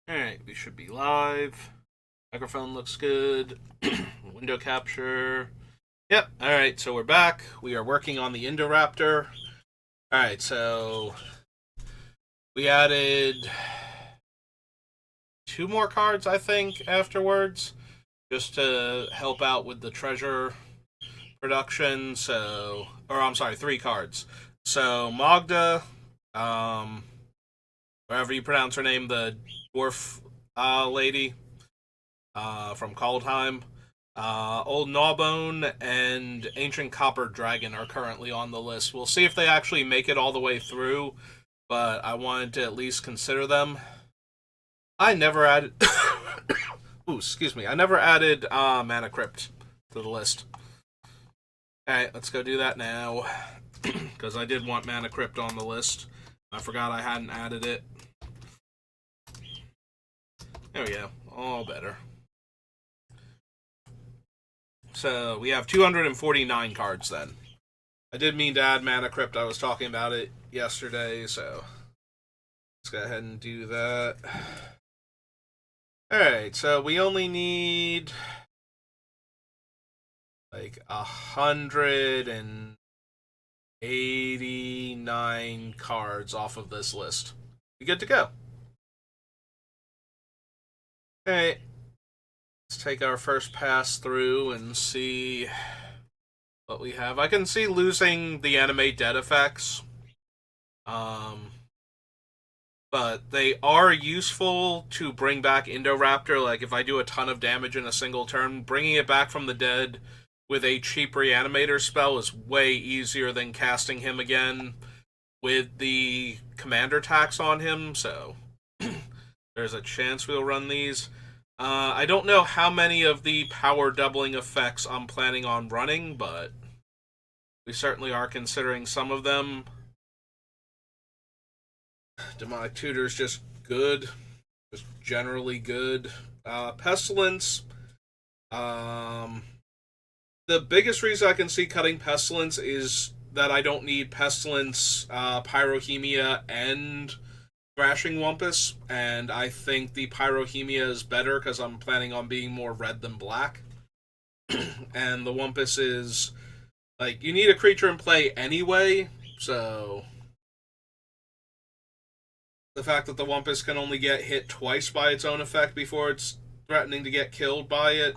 Alright, we should be live. Microphone looks good. Window capture. Yep, alright, so we're back. We are working on the Indoraptor. Alright, so we added two more cards, I think, afterwards, just to help out with the treasure production. So, or I'm sorry, three cards. So Magda, um, wherever you pronounce her name, the dwarf lady, from Kaldheim. Old Gnawbone and Ancient Copper Dragon are currently on the list. We'll see if they actually make it all the way through, but I wanted to at least consider them. I never added. Ooh, excuse me. I never added Mana Crypt to the list. Alright, let's go do that now. Because I did want Mana Crypt on the list. I forgot I hadn't added it. There we go. All better. So we have 249 cards then. I did mean to add Mana Crypt. I was talking about it yesterday, so let's go ahead and do that. Alright, so we only need like 189 cards off of this list. We good to go. Alright, let's take our first pass through and see what we have. I can see losing the animate dead effects. But they are useful to bring back Indoraptor. Like, if I do a ton of damage in a single turn, bringing it back from the dead with a cheap reanimator spell is way easier than casting him again with the commander tax on him, so there's a chance we'll run these. I don't know how many of the power doubling effects I'm planning on running, but we certainly are considering some of them. Demonic Tutor's just good. Just generally good. Pestilence. The biggest reason I can see cutting Pestilence is that I don't need Pestilence, Pyrohemia, and Thrashing Wumpus, and I think the Pyrohemia is better because I'm planning on being more red than black. And the Wumpus is, like, you need a creature in play anyway, so the fact that the Wumpus can only get hit twice by its own effect before it's threatening to get killed by it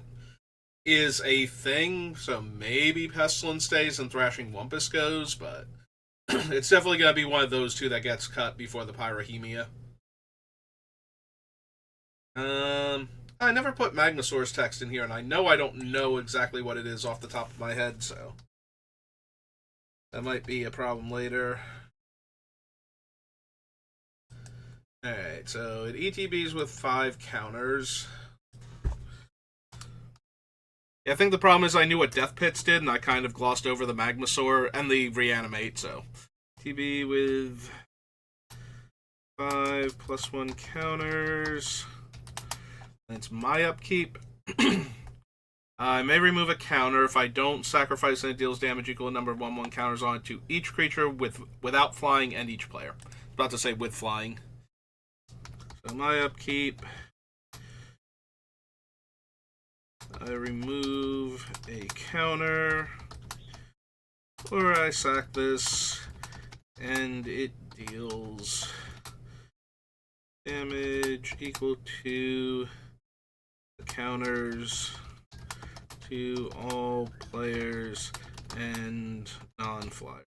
is a thing, so maybe Pestilence stays and Thrashing Wumpus goes, but it's definitely going to be one of those two that gets cut before the Pyrohemia. I never put Magnasaur's text in here, and I know I don't know exactly what it is off the top of my head, so that might be a problem later. Alright, so it ETBs with 5 counters. Yeah, I think the problem is I knew what Death Pits did, and I kind of glossed over the Magmasaur and the Reanimate, so TB with 5 plus 1 counters. It's my upkeep. I may remove a counter if I don't sacrifice and it deals damage equal to the number of 1/1 counters on it to each creature without flying and each player. I was about to say with flying. So my upkeep. I remove a counter, or I sack this, and it deals damage equal to the counters to all players and non-flyers.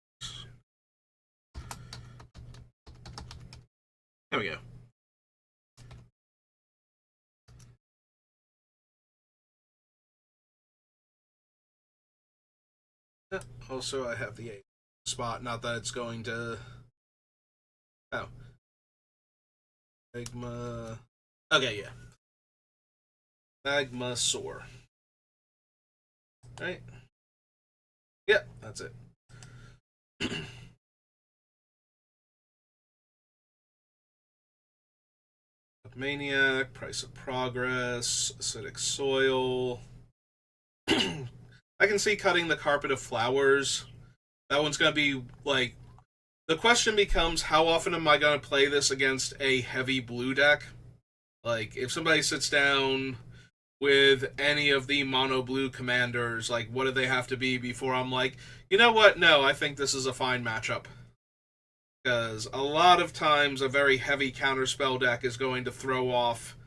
There we go. Also, I have the 8 spot. Not that it's going to. Oh. Magma. Okay, yeah. Magmasaur. Right? Yep, that's it. Maniac, Price of Progress, Acidic Soil. I can see cutting the Carpet of Flowers. That one's going to be, like... The question becomes, how often am I going to play this against a heavy blue deck? Like, if somebody sits down with any of the mono blue commanders, like, what do they have to be before I'm like, you know what? No, I think this is a fine matchup. Because a lot of times a very heavy counterspell deck is going to throw off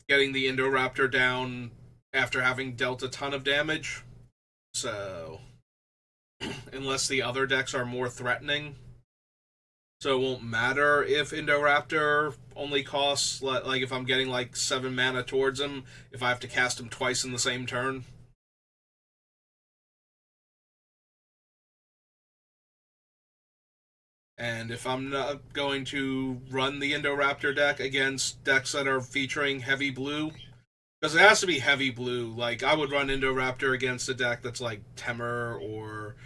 getting the Indoraptor down after having dealt a ton of damage. So, unless the other decks are more threatening, so it won't matter if Indoraptor only costs, like if I'm getting like 7 mana towards him, if I have to cast him twice in the same turn. And if I'm not going to run the Indoraptor deck against decks that are featuring heavy blue, because it has to be heavy blue. Like, I would run Indoraptor against a deck that's like Temur or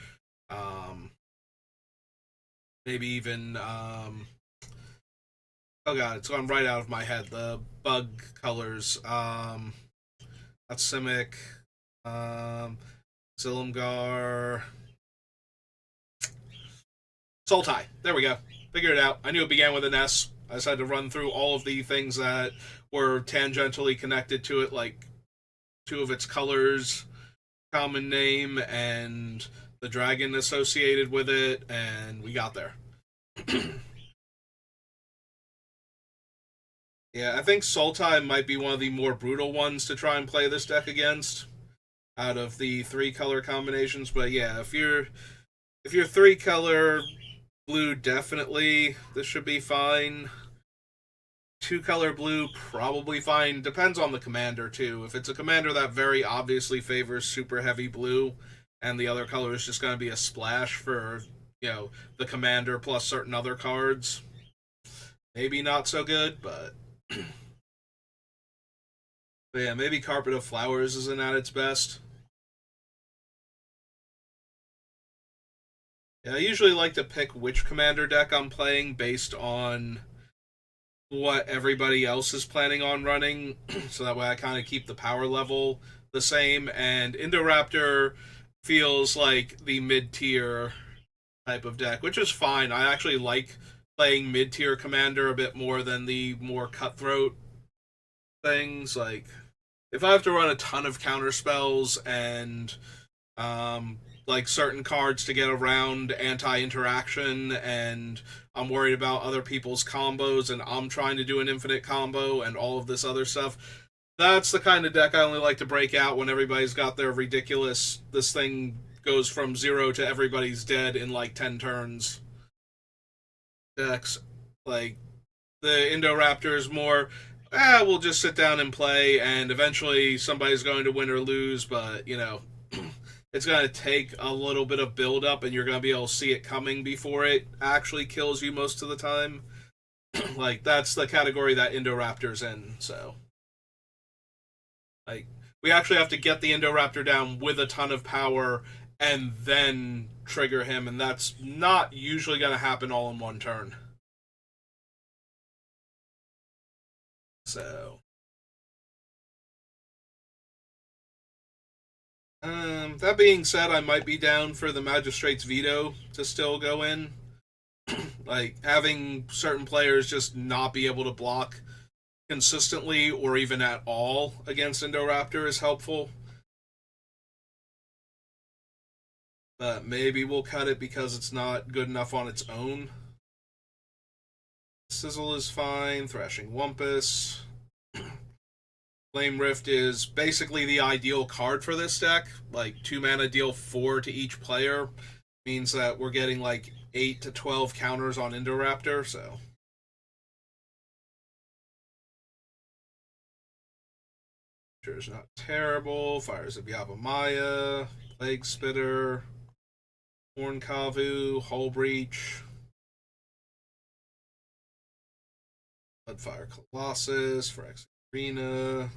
um, maybe even oh god, it's gone right out of my head. The bug colors. That's Simic, um, Zilumgar, Sultai. There we go. Figured it out. I knew it began with an S. I just had to run through all of the things that were tangentially connected to it, like two of its colors, common name, and the dragon associated with it, and we got there. Yeah, I think Sultai might be one of the more brutal ones to try and play this deck against out of the three color combinations. But yeah, if you're three color blue, definitely this should be fine. Two color blue, probably fine. Depends on the commander too. If it's a commander that very obviously favors super heavy blue, and the other color is just going to be a splash for the commander plus certain other cards, maybe not so good. But yeah, maybe Carpet of Flowers isn't at its best. Yeah, I usually like to pick which commander deck I'm playing based on what everybody else is planning on running, so that way I kind of keep the power level the same. And Indoraptor feels like the mid tier type of deck, which is fine. I actually like playing mid tier commander a bit more than the more cutthroat things. Like, if I have to run a ton of counter spells and like certain cards to get around anti-interaction, and I'm worried about other people's combos, and I'm trying to do an infinite combo and all of this other stuff. That's the kind of deck I only like to break out when everybody's got their ridiculous, this thing goes from 0 to everybody's dead in like 10 turns decks. Like, the Indoraptor is more, we'll just sit down and play, and eventually somebody's going to win or lose, but, it's going to take a little bit of build up, and you're going to be able to see it coming before it actually kills you most of the time. Like, that's the category that Indoraptor's in, so. Like, we actually have to get the Indoraptor down with a ton of power and then trigger him, and that's not usually going to happen all in one turn. So. That being said, I might be down for the Magistrate's Veto to still go in. Like, having certain players just not be able to block consistently or even at all against Indoraptor is helpful. But maybe we'll cut it because it's not good enough on its own. Sizzle is fine. Thrashing Wumpus. Flame Rift is basically the ideal card for this deck. Like, 2 mana, deal 4 to each player. Means that we're getting like 8 to 12 counters on Indoraptor, so. Sure, it's not terrible. Fires of Yavimaya, Plague Spitter, Hornkavu, Hull Breach, Bloodfire Colossus for Arena.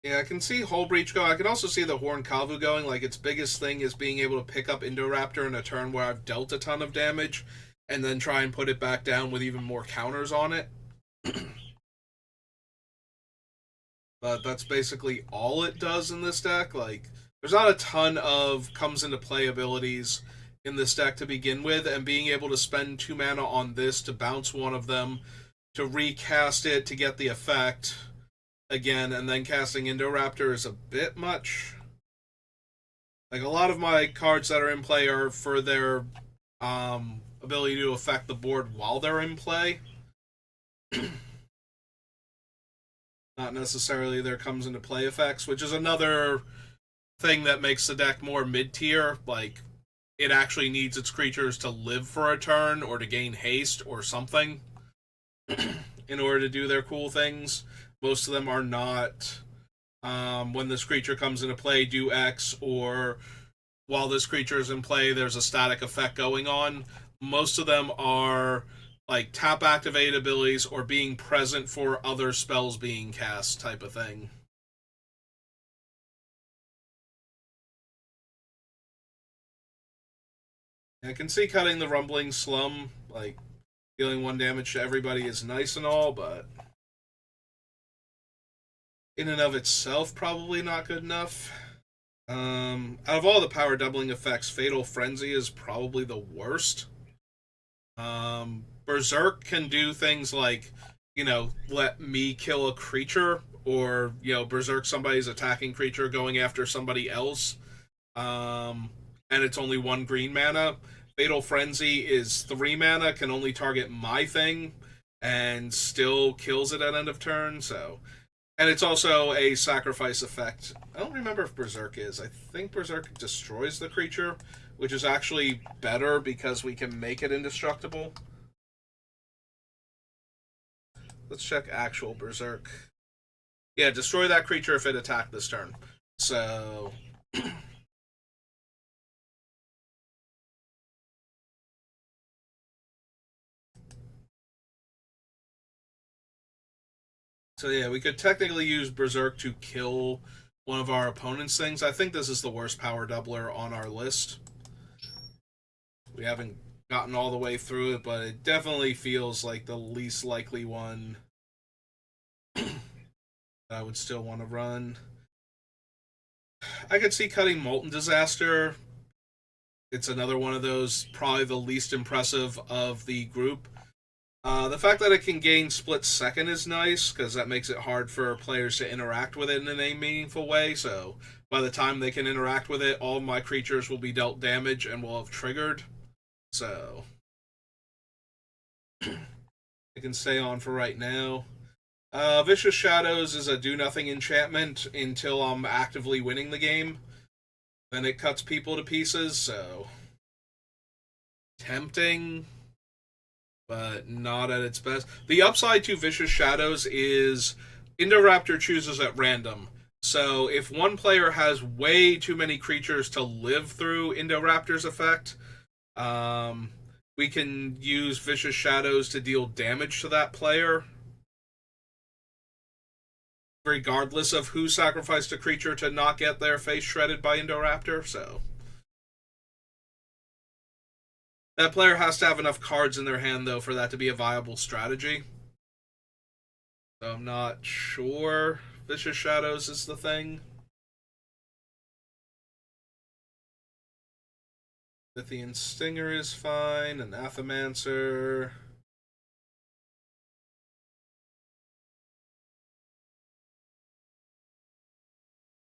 Yeah, I can see Hull Breach going. I can also see the Hornkavu going. Like, its biggest thing is being able to pick up Indoraptor in a turn where I've dealt a ton of damage, and then try and put it back down with even more counters on it. But that's basically all it does in this deck. Like, there's not a ton of comes into play abilities in this deck to begin with, and being able to spend 2 mana on this to bounce one of them, to recast it to get the effect again, and then casting Indoraptor is a bit much. Like, a lot of my cards that are in play are for their ability to affect the board while they're in play. Not necessarily their comes into play effects, which is another thing that makes the deck more mid-tier. Like, it actually needs its creatures to live for a turn or to gain haste or something in order to do their cool things. Most of them are not, when this creature comes into play, do X, or while this creature is in play, there's a static effect going on. Most of them are like tap activate abilities or being present for other spells being cast type of thing. I can see cutting the Rumbling Slum, like dealing 1 damage to everybody, is nice and all, but in and of itself, probably not good enough. Out of all the power doubling effects, Fatal Frenzy is probably the worst. Berserk can do things like, let me kill a creature, or, Berserk somebody's attacking creature going after somebody else. And it's only 1 green mana. Fatal Frenzy is 3 mana, can only target my thing, and still kills it at end of turn, so. And it's also a sacrifice effect. I don't remember if Berserk is. I think Berserk destroys the creature, which is actually better because we can make it indestructible. Let's check actual Berserk. Yeah, destroy that creature if it attacked this turn. So... So yeah, we could technically use Berserk to kill one of our opponent's things. I think this is the worst power doubler on our list. We haven't gotten all the way through it, but it definitely feels like the least likely one I would still want to run. I could see cutting Molten Disaster. It's another one of those, probably the least impressive of the group. The fact that it can gain split second is nice, because that makes it hard for players to interact with it in a meaningful way, so by the time they can interact with it, all my creatures will be dealt damage and will have triggered. So it can stay on for right now. Vicious Shadows is a do-nothing enchantment until I'm actively winning the game. Then it cuts people to pieces, so... tempting, but not at its best. The upside to Vicious Shadows is Indoraptor chooses at random. So if one player has way too many creatures to live through Indoraptor's effect, we can use Vicious Shadows to deal damage to that player, regardless of who sacrificed a creature to not get their face shredded by Indoraptor, so... That player has to have enough cards in their hand, though, for that to be a viable strategy. So I'm not sure Vicious Shadows is the thing. Lithian Stinger is fine, and Athamancer.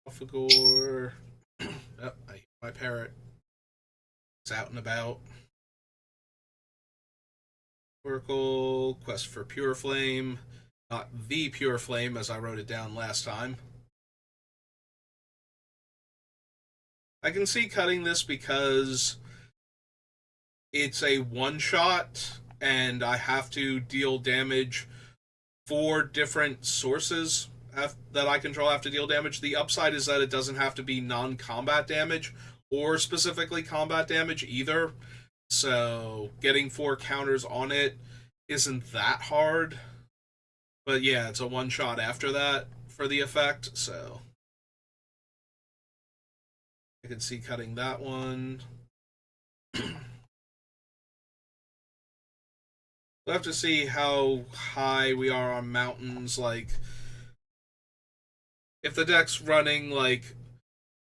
Alphagore. Oh, I hit my parrot. It's out and about. Oracle, Quest for Pure Flame. Not the Pure Flame, as I wrote it down last time. I can see cutting this because it's a one-shot, and I have to deal damage. 4 different sources that I control have to deal damage. The upside is that it doesn't have to be non-combat damage or specifically combat damage either. So getting 4 counters on it isn't that hard. But yeah, it's a one-shot after that for the effect, so I can see cutting that one. We'll have to see how high we are on mountains. Like, if the deck's running like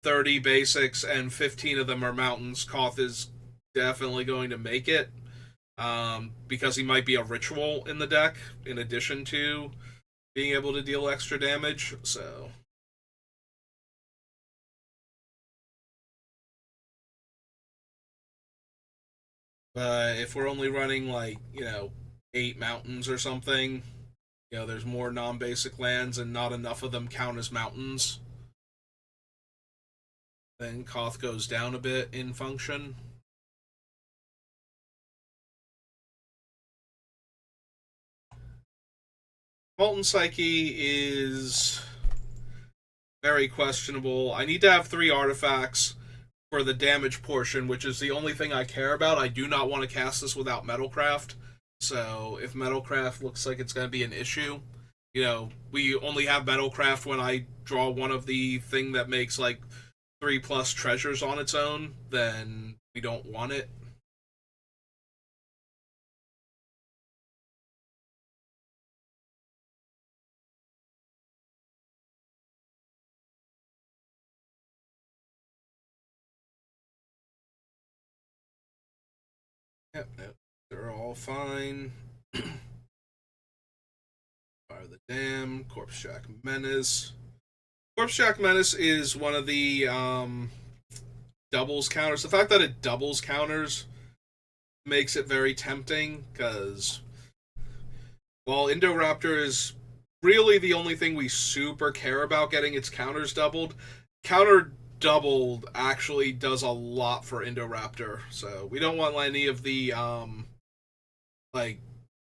30 basics and 15 of them are mountains, Koth is definitely going to make it. Because he might be a ritual in the deck in addition to being able to deal extra damage. So, but if we're only running like 8 mountains or something, there's more non-basic lands and not enough of them count as mountains, then Koth goes down a bit in function. Molten Psyche is very questionable. I need to have 3 artifacts for the damage portion, which is the only thing I care about. I do not want to cast this without Metalcraft. So if Metalcraft looks like it's going to be an issue, we only have Metalcraft when I draw one of the thing that makes like 3+ treasures on its own, then we don't want it. Yep, they're all fine. Fire the Dam, Corpse Jack Menace. Corpse Jack Menace is one of the doubles counters. The fact that it doubles counters makes it very tempting, because while Indoraptor is really the only thing we super care about getting its counters doubled, counter doubled actually does a lot for Indoraptor. So we don't want any of the like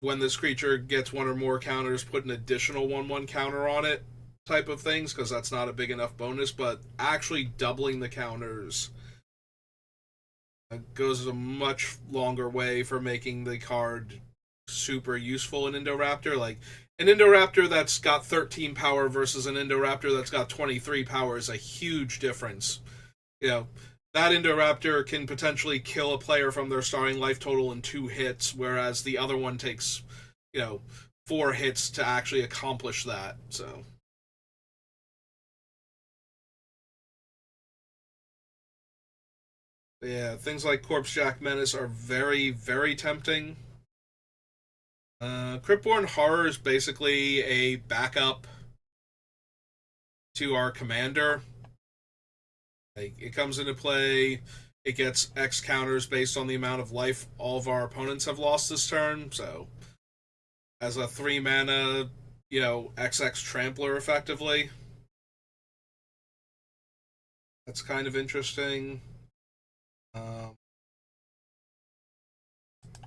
when this creature gets one or more counters, put an additional 1/1 counter on it type of things, because that's not a big enough bonus. But actually doubling the counters goes a much longer way for making the card super useful in Indoraptor. Like an Indoraptor that's got 13 power versus an Indoraptor that's got 23 power is a huge difference. That Indoraptor can potentially kill a player from their starting life total in 2 hits, whereas the other one takes, 4 hits to actually accomplish that. So. Yeah, things like Corpse Jack Menace are very, very tempting. Cryptborn Horror is basically a backup to our commander. Like, it comes into play, it gets X counters based on the amount of life all of our opponents have lost this turn. So, as a 3 mana, XX Trampler effectively. That's kind of interesting.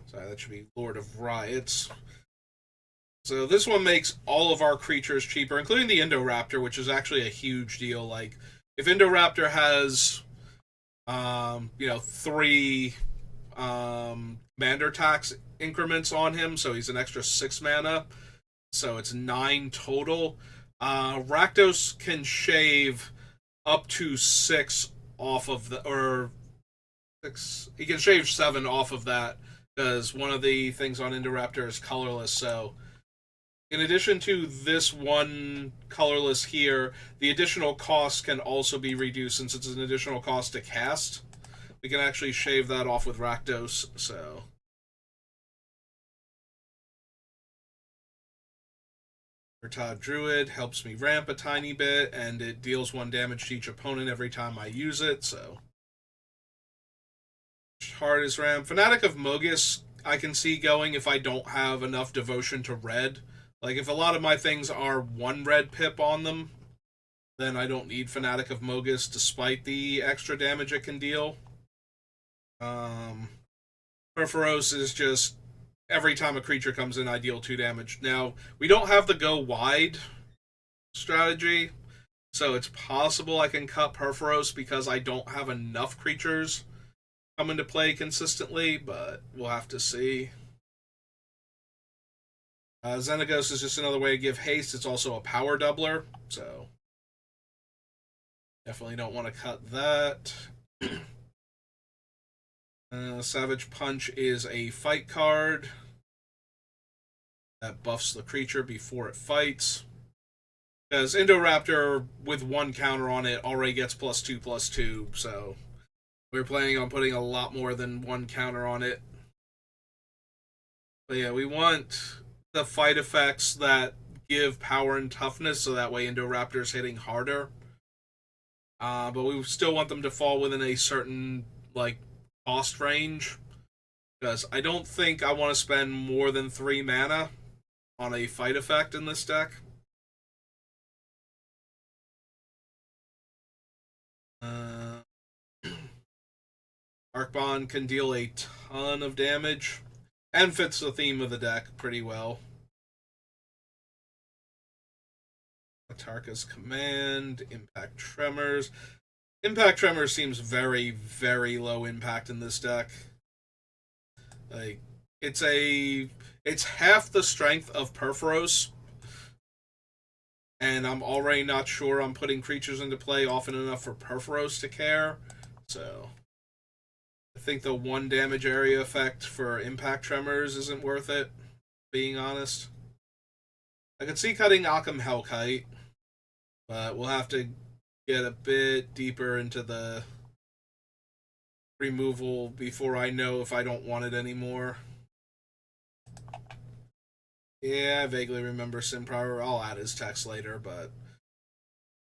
Sorry, that should be Lord of Riots. So this one makes all of our creatures cheaper, including the Indoraptor, which is actually a huge deal. Like, if Indoraptor has, 3 commander tax increments on him, so he's an extra 6 mana, so it's 9 total. Rakdos can shave up to 6 off of the, or 6. He can shave 7 off of that, because one of the things on Indoraptor is colorless. So in addition to this one colorless here, the additional cost can also be reduced, since it's an additional cost to cast. We can actually shave that off with Rakdos. So Murtad Druid helps me ramp a tiny bit, and it deals 1 damage to each opponent every time I use it. So hard as ramp. Fanatic of Mogus I can see going if I don't have enough devotion to red. Like, if a lot of my things are 1 red pip on them, then I don't need Fanatic of Mogus, despite the extra damage it can deal. Perforos is just every time a creature comes in, I deal 2 damage. Now, we don't have the go wide strategy, so it's possible I can cut Perforos because I don't have enough creatures come into play consistently, but we'll have to see. Xenagos is just another way to give haste. It's also a power doubler, so definitely don't want to cut that. Savage Punch is a fight card that buffs the creature before it fights. Because Indoraptor, with 1 counter on it, already gets +2/+2, so We're planning on putting a lot more than one counter on it. But yeah, we want the fight effects that give power and toughness, so that way Indoraptor's hitting harder. But we still want them to fall within a certain like cost range, because I don't think I want to spend more than 3 mana on a fight effect in this deck. Arcbond can deal a ton of damage and fits the theme of the deck pretty well. Atarka's Command, Impact Tremors. Impact Tremors seems very, very low impact in this deck. Like, it's half the strength of Perforos, and I'm already not sure I'm putting creatures into play often enough for Perforos to care. So I think the 1 damage area effect for Impact Tremors isn't worth it, being honest. I could see cutting Occam Hellkite, but we'll have to get a bit deeper into the removal before I know if I don't want it anymore. Yeah, I vaguely remember Simpower. I'll add his text later, but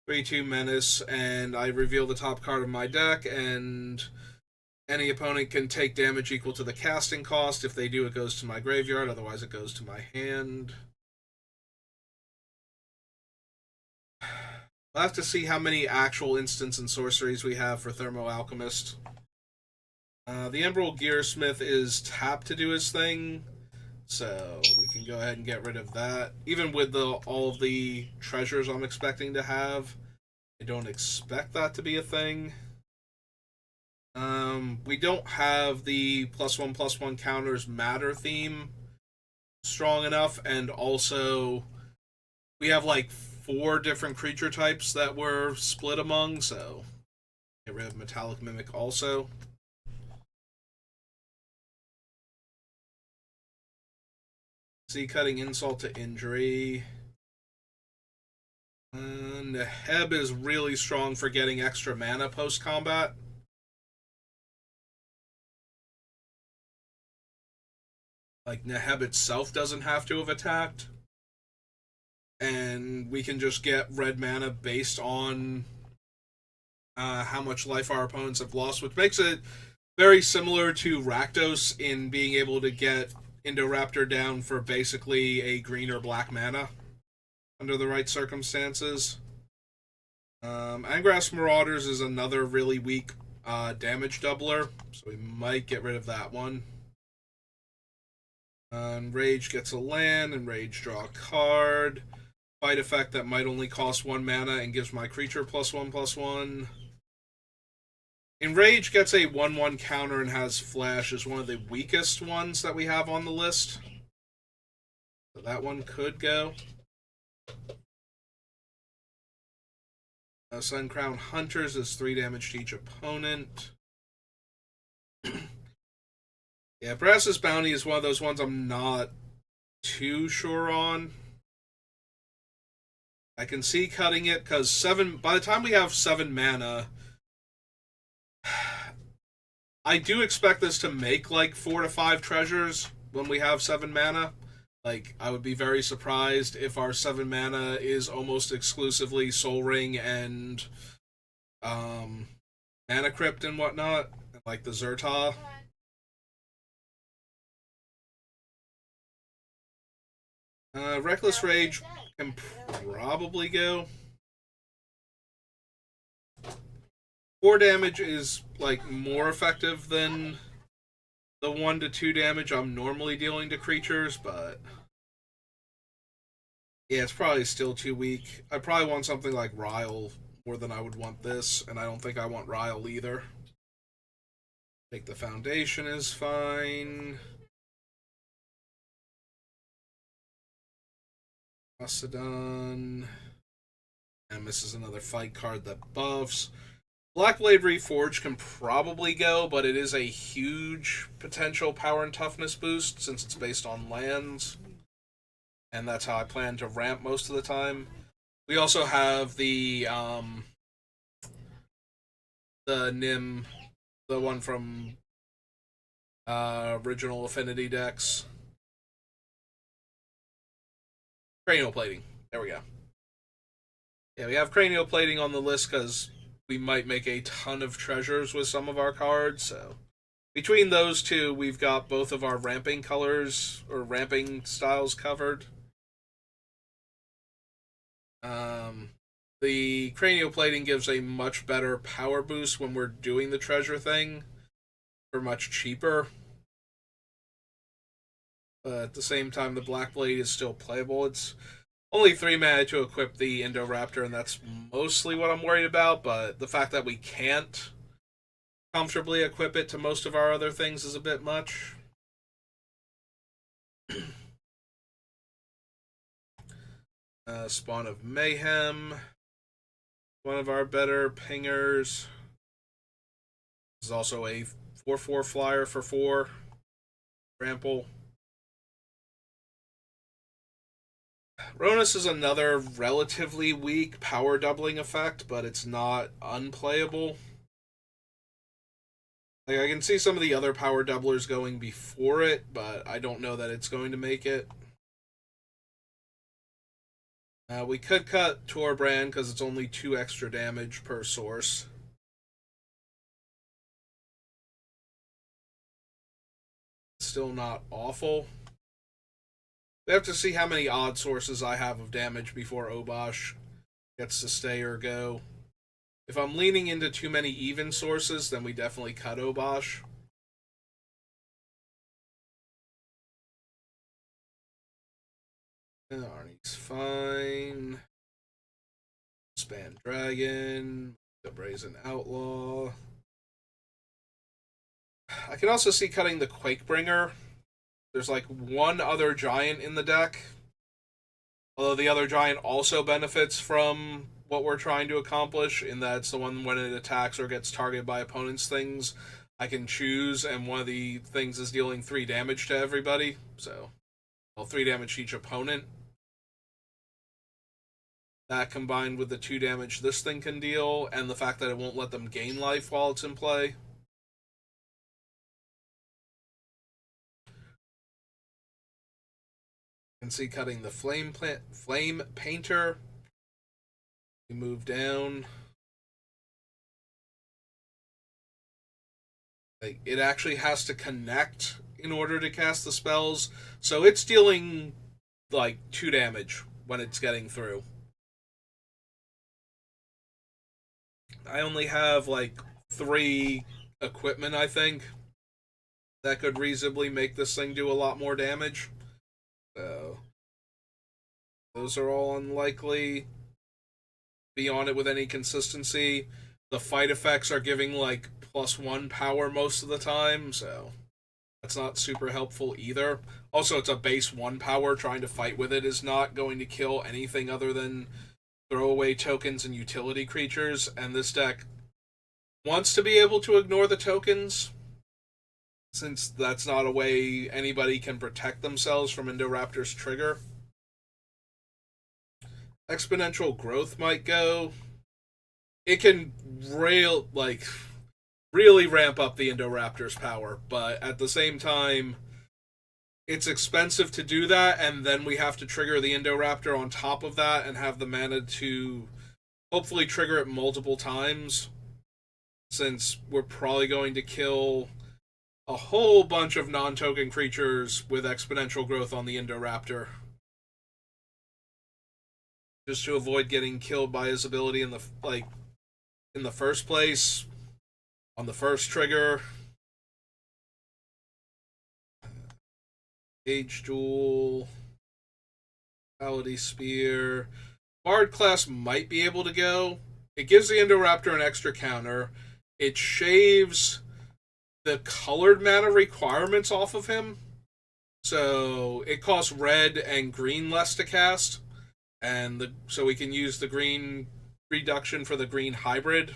3/2 Menace, and I reveal the top card of my deck, and any opponent can take damage equal to the casting cost. If they do, it goes to my graveyard, otherwise it goes to my hand. We'll have to see how many actual instants and sorceries we have for Thermo Alchemist. The Emerald Gearsmith is tapped to do his thing, so we can go ahead and get rid of that. Even with all of the treasures I'm expecting to have, I don't expect that to be a thing. We don't have the +1/+1 counters matter theme strong enough, and also we have like 4 different creature types that we're split among, so get rid of Metallic Mimic also. See, cutting Insult to Injury. Neheb is really strong for getting extra mana post-combat. Like, Neheb itself doesn't have to have attacked. And we can just get red mana based on how much life our opponents have lost, which makes it very similar to Rakdos in being able to get Indoraptor down for basically a green or black mana under the right circumstances. Angrass Marauders is another really weak damage doubler, so we might get rid of that one. Enrage gets a land, Enrage draw a card. Fight effect that might only cost 1 mana and gives my creature +1/+1. Enrage gets a 1/1 counter and has Flash, is one of the weakest ones that we have on the list. So that one could go. Suncrown Hunters is 3 damage to each opponent. Yeah, Brass's Bounty is one of those ones I'm not too sure on. I can see cutting it, because by the time we have 7 mana, I do expect this to make like 4 to 5 treasures when we have 7 mana. Like, I would be very surprised if our 7 mana is almost exclusively Soul Ring and Mana Crypt and whatnot, like the Zerta. Reckless Rage can probably go. 4 damage is like more effective than the 1 to 2 damage I'm normally dealing to creatures, but yeah, it's probably still too weak. I probably want something like Ryle more than I would want this, and I don't think I want Ryle either. I think the Foundation is fine. Macedon. And this is another fight card that buffs. Blackblade Reforged can probably go, but it is a huge potential power and toughness boost since it's based on lands. And that's how I plan to ramp most of the time. We also have the Nim, The one from original Affinity decks. Cranial plating. There we go. Yeah, we have cranial plating on the list because we might make a ton of treasures with some of our cards. So between those two, we've got both of our ramping colors or ramping styles covered. The cranial plating gives a much better power boost when we're doing the treasure thing for much cheaper. But at the same time, the black blade is still playable. It's only 3 mana to equip the Indoraptor, and that's mostly what I'm worried about. But the fact that we can't comfortably equip it to most of our other things is a bit much. Spawn of Mayhem. One of our better pingers. This is also a 4/4 flyer for 4. Trample. Ronus is another relatively weak power doubling effect, but it's not unplayable. Like, I can see some of the other power doublers going before it, but I don't know that it's going to make it. We could cut Torbrand because it's only 2 extra damage per source. Still not awful. We have to see how many odd sources I have of damage before Obosh gets to stay or go. If I'm leaning into too many even sources, then we definitely cut Obosh. Arnie's fine. Span Dragon. The Brazen Outlaw. I can also see cutting the Quakebringer. There's like one other giant in the deck. Although the other giant also benefits from what we're trying to accomplish, in that it's the one when it attacks or gets targeted by opponents' things, I can choose, and one of the things is dealing 3 damage to everybody. So, well, 3 damage to each opponent. That combined with the 2 damage this thing can deal, and the fact that it won't let them gain life while it's in play. You can see cutting the Flame Painter. We move down. Like, it actually has to connect in order to cast the spells, so it's dealing like 2 damage when it's getting through. I only have like 3 equipment, I think, that could reasonably make this thing do a lot more damage. So those are all unlikely. Be on it with any consistency. The fight effects are giving like +1 power most of the time, so that's not super helpful either. Also, it's a base 1 power. Trying to fight with it is not going to kill anything other than throwaway tokens and utility creatures, and this deck wants to be able to ignore the tokens, since that's not a way anybody can protect themselves from Indoraptor's trigger. Exponential Growth might go. It can really ramp up the Indoraptor's power, but at the same time, it's expensive to do that, and then we have to trigger the Indoraptor on top of that and have the mana to hopefully trigger it multiple times, since we're probably going to kill a whole bunch of non-token creatures with exponential growth on the Indoraptor, just to avoid getting killed by his ability in the first place on the first trigger. Age Duel, Fatality Spear. Bard class might be able to go. It gives the Indoraptor an extra counter. It shaves the colored mana requirements off of him. So it costs red and green less to cast. And so we can use the green reduction for the green hybrid,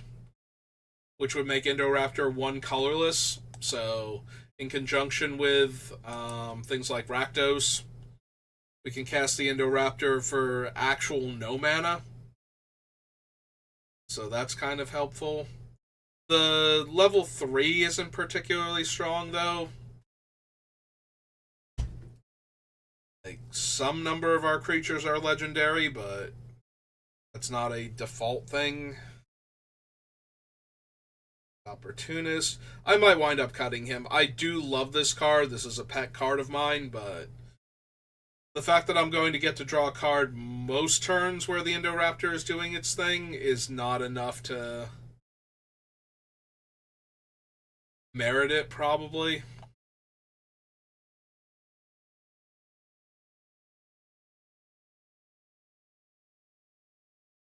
which would make Indoraptor 1 colorless. So in conjunction with things like Rakdos, we can cast the Indoraptor for actual no mana. So that's kind of helpful. The level 3 isn't particularly strong, though. Like, some number of our creatures are legendary, but that's not a default thing. Opportunist. I might wind up cutting him. I do love this card. This is a pet card of mine, but the fact that I'm going to get to draw a card most turns where the Indoraptor is doing its thing is not enough to merit it, probably.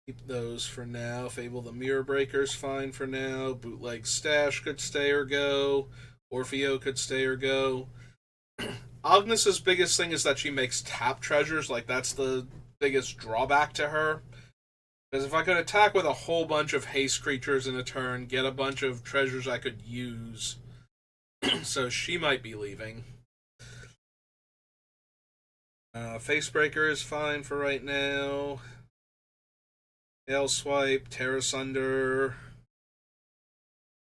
Keep those for now. Fable the Mirror Breaker's fine for now. Bootleg Stash could stay or go. Orfeo could stay or go. Agnes's biggest thing is that she makes tap treasures. Like, that's the biggest drawback to her. Because if I could attack with a whole bunch of haste creatures in a turn, get a bunch of treasures I could use. So she might be leaving. Facebreaker is fine for right now. Tail Swipe, Terra Sunder,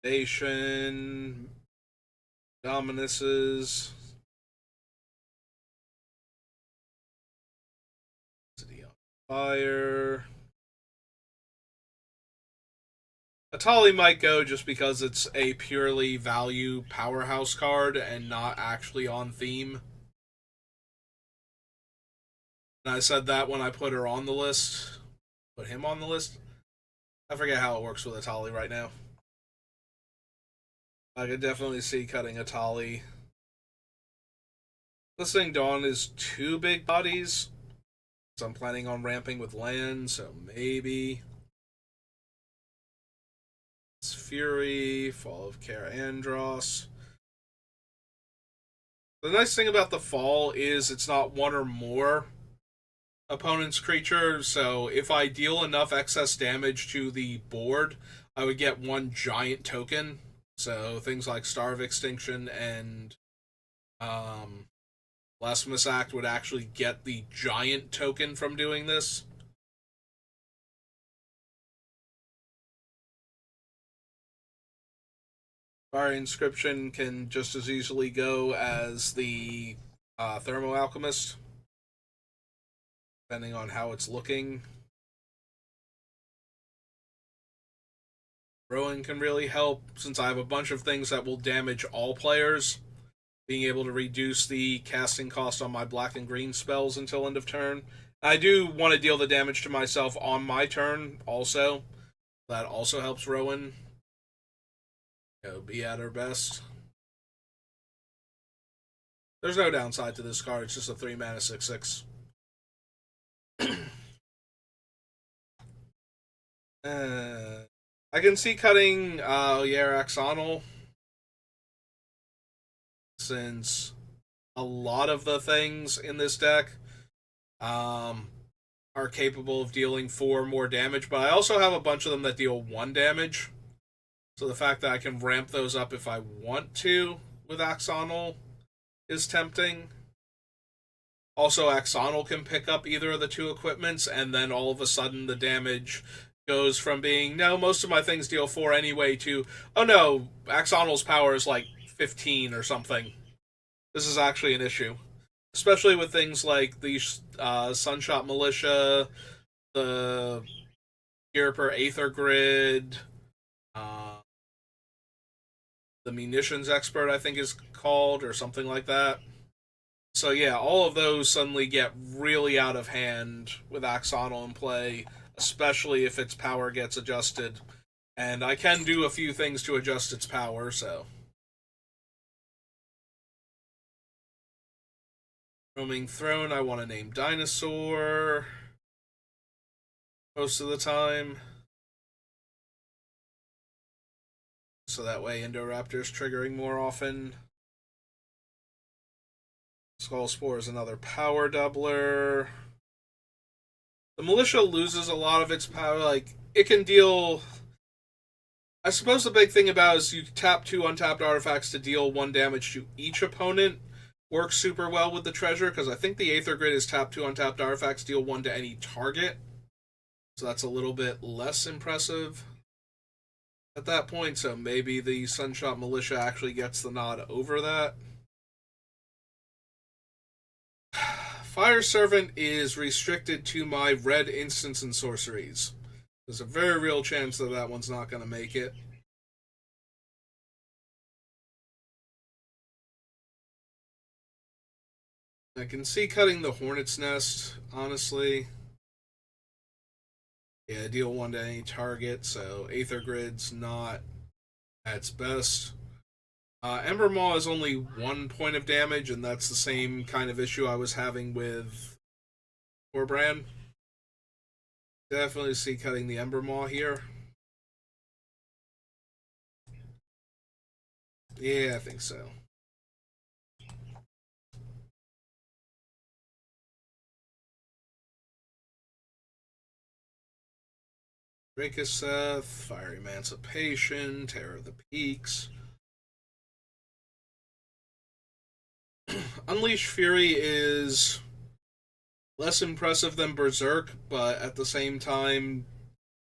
Nation, Dominuses. City on Fire. Atali might go just because it's a purely value powerhouse card and not actually on theme. And I said that when I put her on the list. Put him on the list? I forget how it works with Atali right now. I could definitely see cutting Atali. Listening Dawn is 2 big bodies. So I'm planning on ramping with land, so maybe. It's Fury, Fall of Kara Andros. The nice thing about the Fall is it's not one or more opponent's creature, so if I deal enough excess damage to the board, I would get 1 giant token. So things like Star of Extinction and Blasphemous Act would actually get the giant token from doing this. Fire Inscription can just as easily go as the Thermo Alchemist, depending on how it's looking. Rowan can really help since I have a bunch of things that will damage all players. Being able to reduce the casting cost on my black and green spells until end of turn. I do want to deal the damage to myself on my turn also. That also helps Rowan be at her best. There's no downside to this card. It's just a 3 mana 6/6. I can see cutting Yaraxonal, since a lot of the things in this deck are capable of dealing 4 more damage, but I also have a bunch of them that deal 1 damage. So the fact that I can ramp those up if I want to with Axonal is tempting. Also, Axonal can pick up either of the 2 equipments, and then all of a sudden the damage goes from being, no, most of my things deal 4 anyway, to, oh no, Axonal's power is like 15 or something. This is actually an issue. Especially with things like the Sunshot Militia, the Gearper Aether Grid, the Munitions Expert, I think is called, or something like that. So yeah, all of those suddenly get really out of hand with Axonal in play, especially if its power gets adjusted. And I can do a few things to adjust its power, so. Roaming Throne, I want to name Dinosaur most of the time. So that way Indoraptor's triggering more often. Skull Spore is another power doubler. The Militia loses a lot of its power. Like, it can deal... I suppose the big thing about it is you tap 2 untapped artifacts to deal 1 damage to each opponent. Works super well with the treasure, because I think the Aether Grid is tap 2 untapped artifacts, deal 1 to any target. So that's a little bit less impressive at that point, so maybe the Sunshot Militia actually gets the nod over that. Fire Servant is restricted to my red instants and sorceries. There's a very real chance that that one's not going to make it. I can see cutting the Hornet's Nest, honestly. Yeah, deal 1 to any target, so Aether Grid's not at its best. Ember Maw is only 1 point of damage, and that's the same kind of issue I was having with Torbrand. Definitely see cutting the Ember Maw here. Yeah, I think so. Drakaseth, Fire Emancipation, Terror of the Peaks. Unleash Fury is less impressive than Berserk, but at the same time,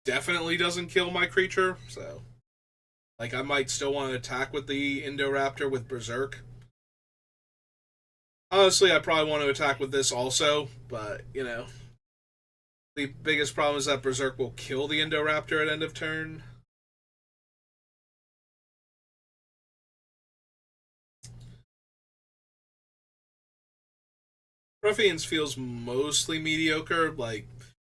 definitely doesn't kill my creature, so. Like, I might still want to attack with the Indoraptor with Berserk. Honestly, I probably want to attack with this also, but, you know. The biggest problem is that Berserk will kill the Indoraptor at end of turn. Ruffians feels mostly mediocre. Like,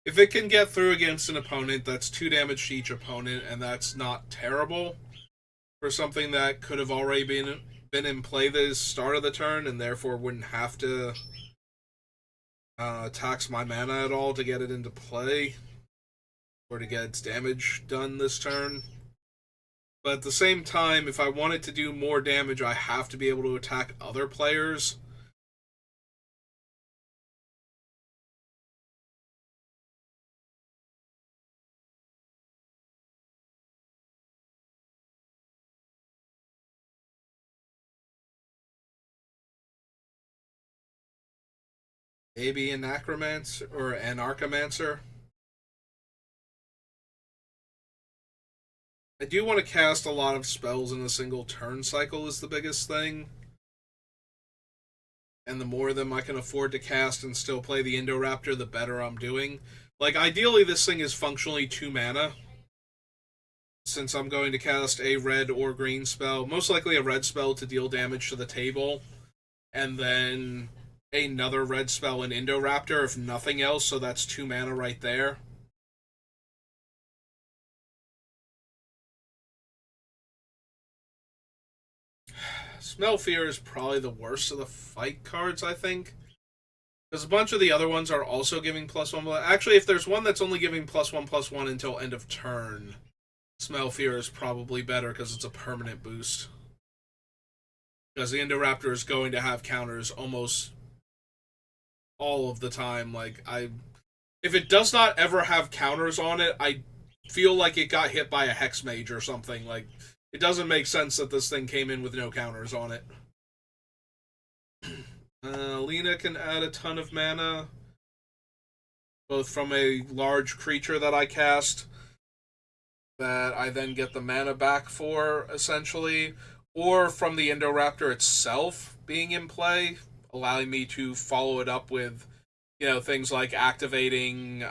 if it can get through against an opponent, that's 2 damage to each opponent, and that's not terrible for something that could have already been in play the start of the turn, and therefore wouldn't have to tax my mana at all to get it into play or to get its damage done this turn. But at the same time, if I want it to do more damage, I have to be able to attack other players. Maybe an Acromancer or an Archamancer. I do want to cast a lot of spells in a single turn cycle is the biggest thing. And the more of them I can afford to cast and still play the Indoraptor, the better I'm doing. Like, ideally, this thing is functionally 2 mana. Since I'm going to cast a red or green spell, most likely a red spell to deal damage to the table, and then another red spell in Indoraptor, if nothing else, so that's 2 mana right there. Smell Fear is probably the worst of the fight cards, I think. Because a bunch of the other ones are also giving +1. Actually, if there's one that's only giving +1/+1 until end of turn, Smell Fear is probably better because it's a permanent boost. Because the Indoraptor is going to have counters almost all of the time. Like, if it does not ever have counters on it, I feel like it got hit by a Hex Mage or something. Like, it doesn't make sense that this thing came in with no counters on it. Lena can add a ton of mana, both from a large creature that I cast, that I then get the mana back for, essentially, or from the Indoraptor itself being in play, allowing me to follow it up with, you know, things like activating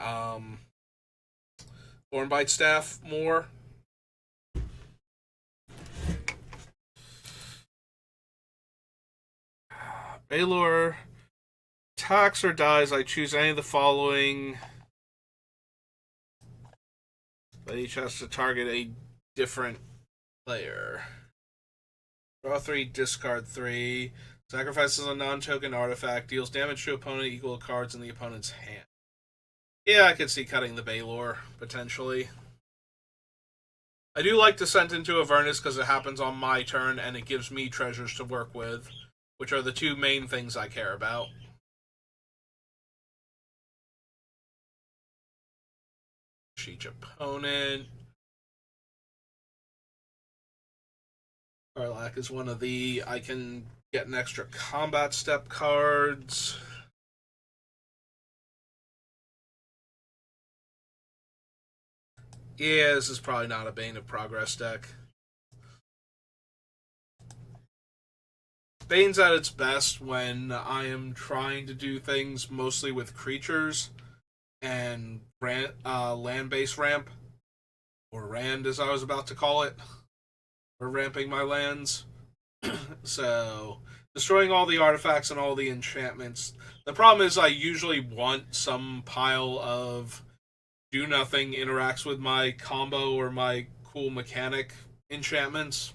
Thornbite Staff more. Baylor attacks or dies, I choose any of the following. But each has to target a different player. Draw 3, discard 3. Sacrifices a non-token artifact. Deals damage to opponent equal to cards in the opponent's hand. Yeah, I could see cutting the Baylor, potentially. I do like Descent into Avernus because it happens on my turn and it gives me treasures to work with, which are the 2 main things I care about. Each opponent. Karlak is one of the I can get an extra combat step cards. Yeah, this is probably not a Bane of Progress deck. Bane's at its best when I am trying to do things mostly with creatures and land-based ramp, or Rand as I was about to call it, for ramping my lands. So, destroying all the artifacts and all the enchantments. The problem is I usually want some pile of do nothing interacts with my combo or my cool mechanic enchantments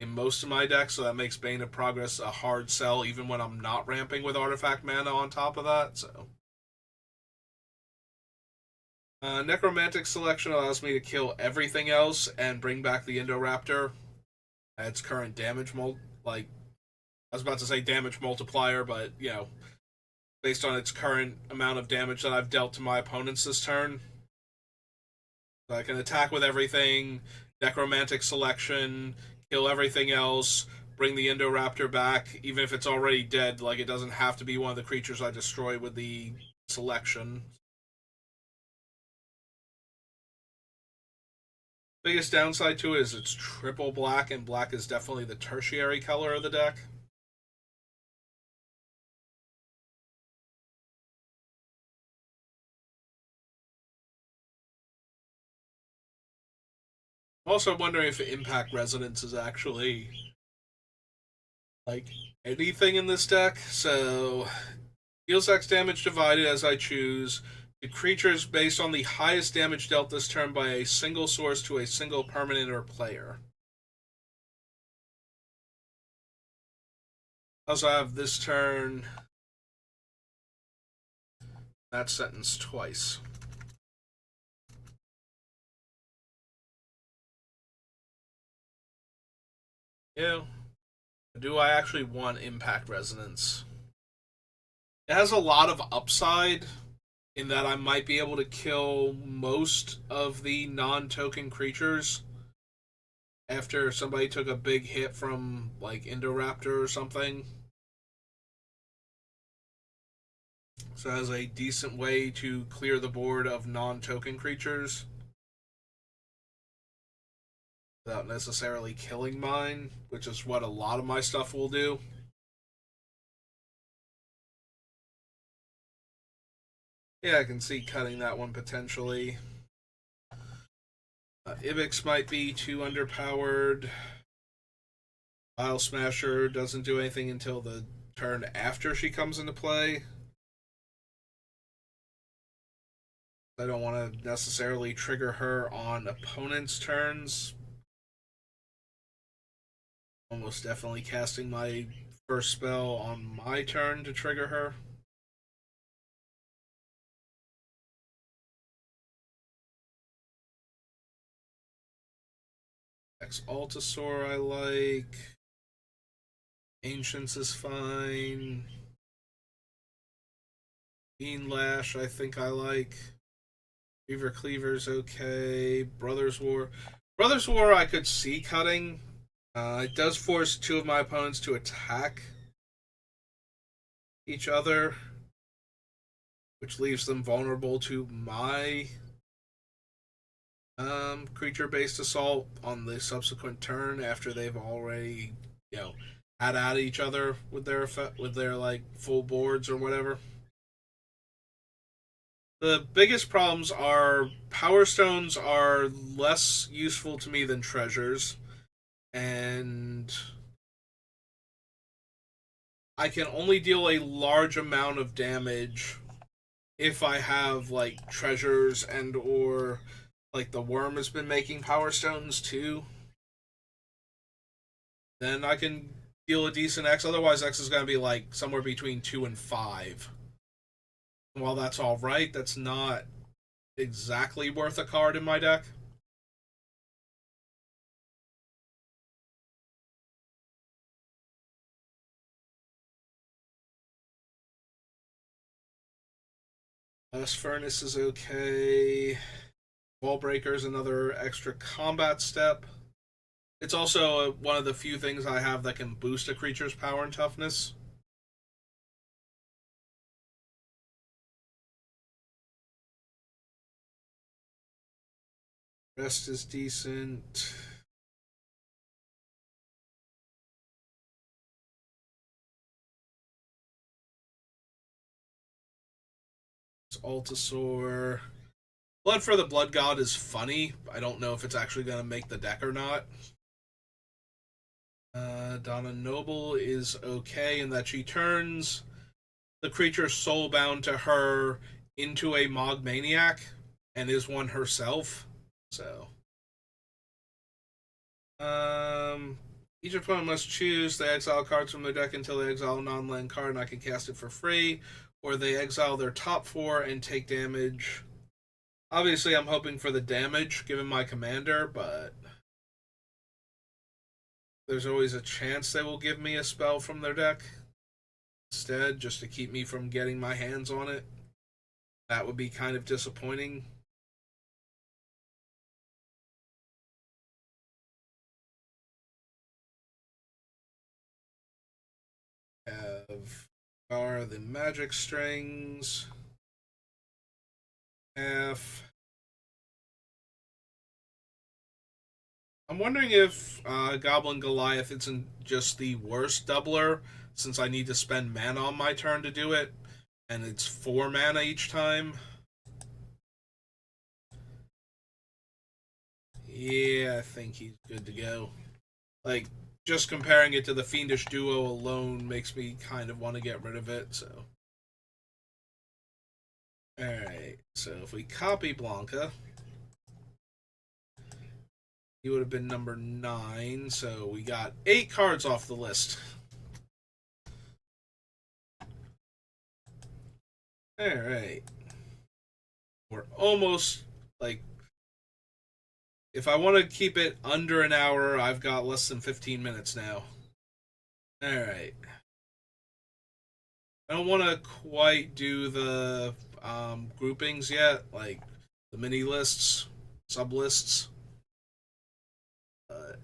in most of my decks, so that makes Bane of Progress a hard sell even when I'm not ramping with artifact mana on top of that. So Necromantic Selection allows me to kill everything else and bring back the Indoraptor at its current damage like I was about to say damage multiplier, but based on its current amount of damage that I've dealt to my opponents this turn. So I can attack with everything, Necromantic Selection, kill everything else, bring the Indoraptor back, even if it's already dead. Like, it doesn't have to be one of the creatures I destroy with the selection. Biggest downside to it is it's triple black, and black is definitely the tertiary color of the deck. I'm also wondering if Impact Resonance is actually like anything in this deck. So deals X damage divided as I choose to creatures based on the highest damage dealt this turn by a single source to a single permanent or player. Also, I have this turn that sentence twice. Yeah. Do I actually want Impact Resonance? It has a lot of upside in that I might be able to kill most of the non-token creatures after somebody took a big hit from like Indoraptor or something. So it has a decent way to clear the board of non-token creatures without necessarily killing mine, which is what a lot of my stuff will do. Yeah, I can see cutting that one potentially. Ibix might be too underpowered. Bile Smasher doesn't do anything until the turn after she comes into play. I don't want to necessarily trigger her on opponent's turns. Almost definitely casting my first spell on my turn to trigger her. Ex Altasaur I like. Ancients is fine. Bean Lash I think I like. Reaver Cleaver's okay. Brothers War. Brothers War I could see cutting. It does force two of my opponents to attack each other, which leaves them vulnerable to my creature-based assault on the subsequent turn after they've already, had at each other with their like full boards or whatever. The biggest problems are Power Stones are less useful to me than treasures, and I can only deal a large amount of damage if I have like treasures and or like the worm has been making power stones too. Then I can deal a decent X. Otherwise, X is going to be like somewhere between 2 and 5. And while that's all right, that's not exactly worth a card in my deck. Blast Furnace is okay. Wall Breaker is another extra combat step. It's also one of the few things I have that can boost a creature's power and toughness. Rest is decent. It's Altasaur. Blood for the Blood God is funny. I don't know if it's actually going to make the deck or not. Donna Noble is okay in that she turns the creature soulbound to her into a Mog Maniac and is one herself. So, each opponent must choose. They exile cards from their deck until they exile a non-land card, and I can cast it for free. Or they exile their top 4 and take damage. Obviously, I'm hoping for the damage given my commander, but there's always a chance they will give me a spell from their deck instead, just to keep me from getting my hands on it. That would be kind of disappointing. Have are the magic strings. F. I'm wondering if Goblin Goliath isn't just the worst doubler, since I need to spend mana on my turn to do it, and it's 4 mana each time. Yeah, I think he's good to go. Like, just comparing it to the Fiendish Duo alone makes me kind of want to get rid of it, so. Alright, so if we copy Blanca, he would have been number 9, so we got 8 cards off the list. Alright. We're almost, like, if I want to keep it under an hour, I've got less than 15 minutes now. Alright. I don't want to quite do the groupings yet, like the mini lists, sub lists. But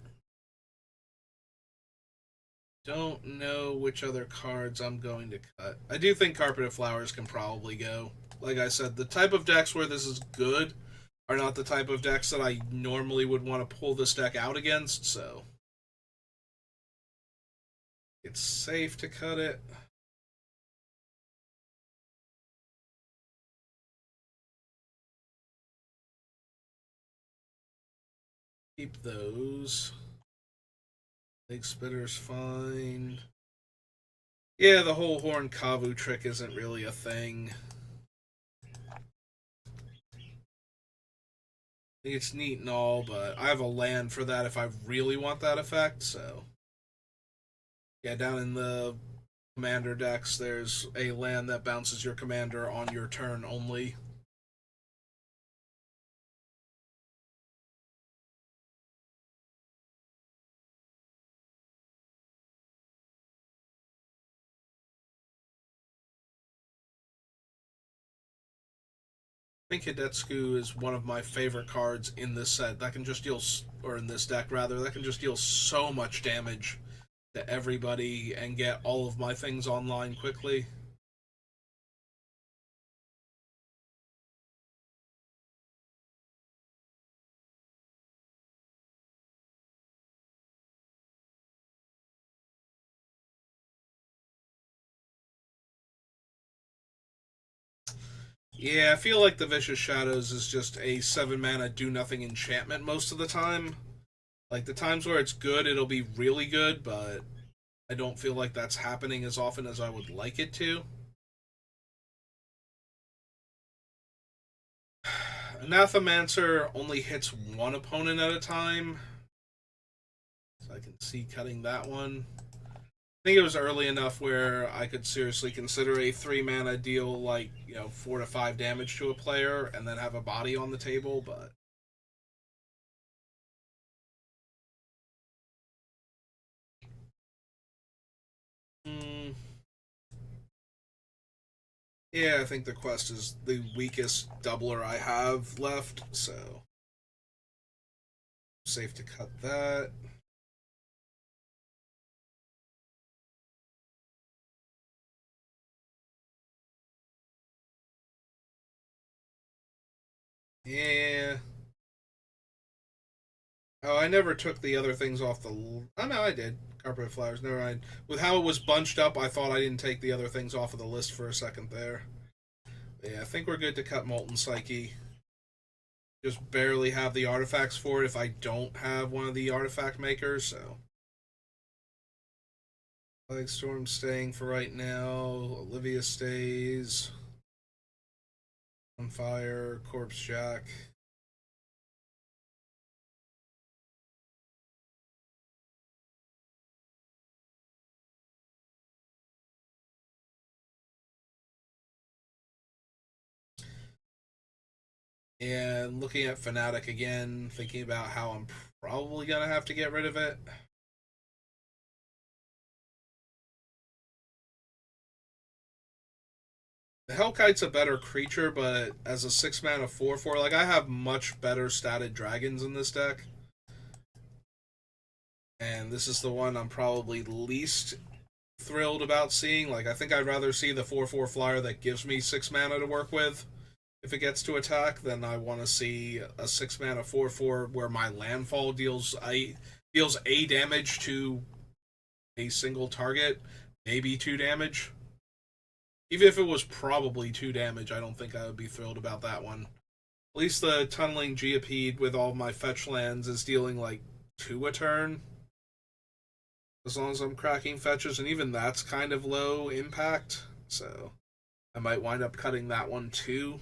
don't know which other cards I'm going to cut. I do think Carpeted Flowers can probably go. Like I said, the type of decks where this is good are not the type of decks that I normally would want to pull this deck out against, so it's safe to cut it. Keep those. Big Spitter's fine. Yeah, the whole Horn Kavu trick isn't really a thing. I think it's neat and all, but I have a land for that if I really want that effect, so. Yeah, down in the commander decks, there's a land that bounces your commander on your turn only. I think Hidetsugu is one of my favorite cards in this set. That can just deal, or in this deck rather, that can just deal so much damage to everybody and get all of my things online quickly. Yeah, I feel like the Vicious Shadows is just a 7 mana do nothing enchantment most of the time. Like the times where it's good, it'll be really good, but I don't feel like that's happening as often as I would like it to. Anathemancer only hits one opponent at a time, so I can see cutting that one. I think it was early enough where I could seriously consider a 3 mana deal, like, 4 to 5 damage to a player and then have a body on the table, but. Mm, yeah, I think the quest is the weakest doubler I have left, so. Safe to cut that. Yeah. Oh, I never took the other things off the. Oh no, I did. Carpet flowers. Never mind. With how it was bunched up, I thought I didn't take the other things off of the list for a second there. But yeah, I think we're good to cut Molten Psyche. Just barely have the artifacts for it if I don't have one of the artifact makers. So, Plague Storm staying for right now. Olivia stays. On fire. Corpse Jack. And looking at Fnatic again, thinking about how I'm probably gonna have to get rid of it. The Hellkite's a better creature, but as a 6 mana 4/4, like I have much better statted dragons in this deck. And this is the one I'm probably least thrilled about seeing. Like I think I'd rather see the 4/4 flyer that gives me 6 mana to work with if it gets to attack than I want to see a 6 mana 4/4 where my landfall deals a damage to a single target, maybe 2 damage. Even if it was probably 2 damage, I don't think I would be thrilled about that one. At least the Tunneling Geopede with all my fetch lands is dealing like 2 a turn. As long as I'm cracking fetches, and even that's kind of low impact. So I might wind up cutting that one too.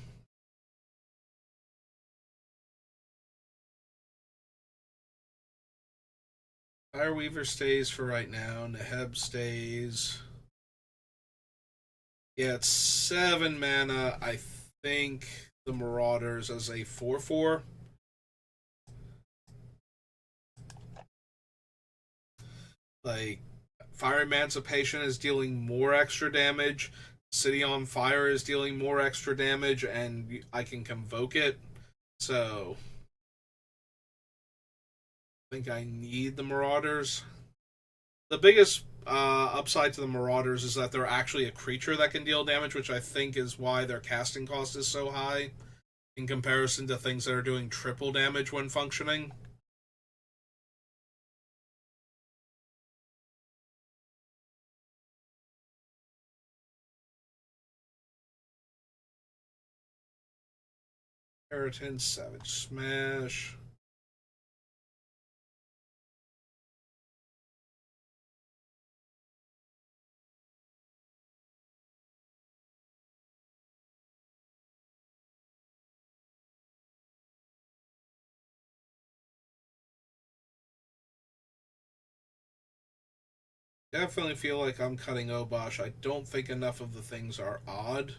Fireweaver stays for right now. Neheb stays. Yeah, it's 7 mana. I think the Marauders as a 4/4. Like, Fire Emancipation is dealing more extra damage. City on Fire is dealing more extra damage, and I can convoke it. So, I think I need the Marauders. The biggest upside to the Marauders is that they're actually a creature that can deal damage, which I think is why their casting cost is so high in comparison to things that are doing triple damage when functioning. Inheritance, Savage Smash. Definitely feel like I'm cutting Obosh. I don't think enough of the things are odd.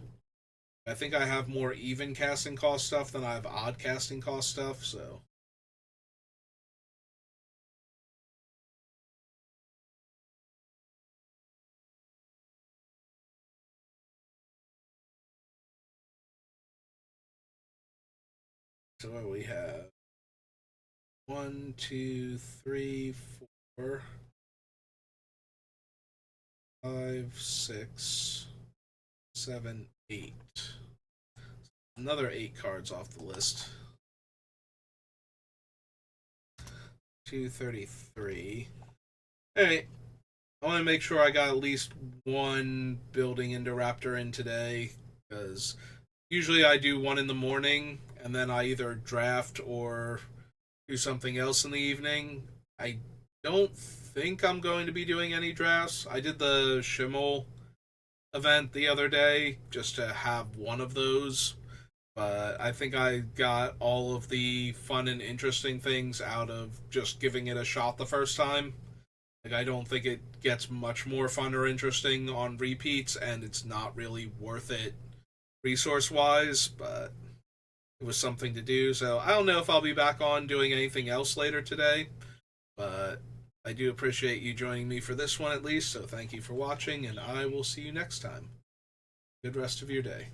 I think I have more even casting cost stuff than I have odd casting cost stuff, so. So what we have? 1, 2, 3, 4, 5, 6, 7, 8. Another 8 cards off the list. 233. Alright. I want to make sure I got at least one building Indoraptor in today, because usually I do one in the morning, and then I either draft or do something else in the evening. I don't think I'm going to be doing any drafts. I did the Schimmel event the other day just to have one of those, but I think I got all of the fun and interesting things out of just giving it a shot the first time. Like, I don't think it gets much more fun or interesting on repeats, and it's not really worth it resource wise, but it was something to do. So I don't know if I'll be back on doing anything else later today, but I do appreciate you joining me for this one at least. So thank you for watching, and I will see you next time. Good rest of your day.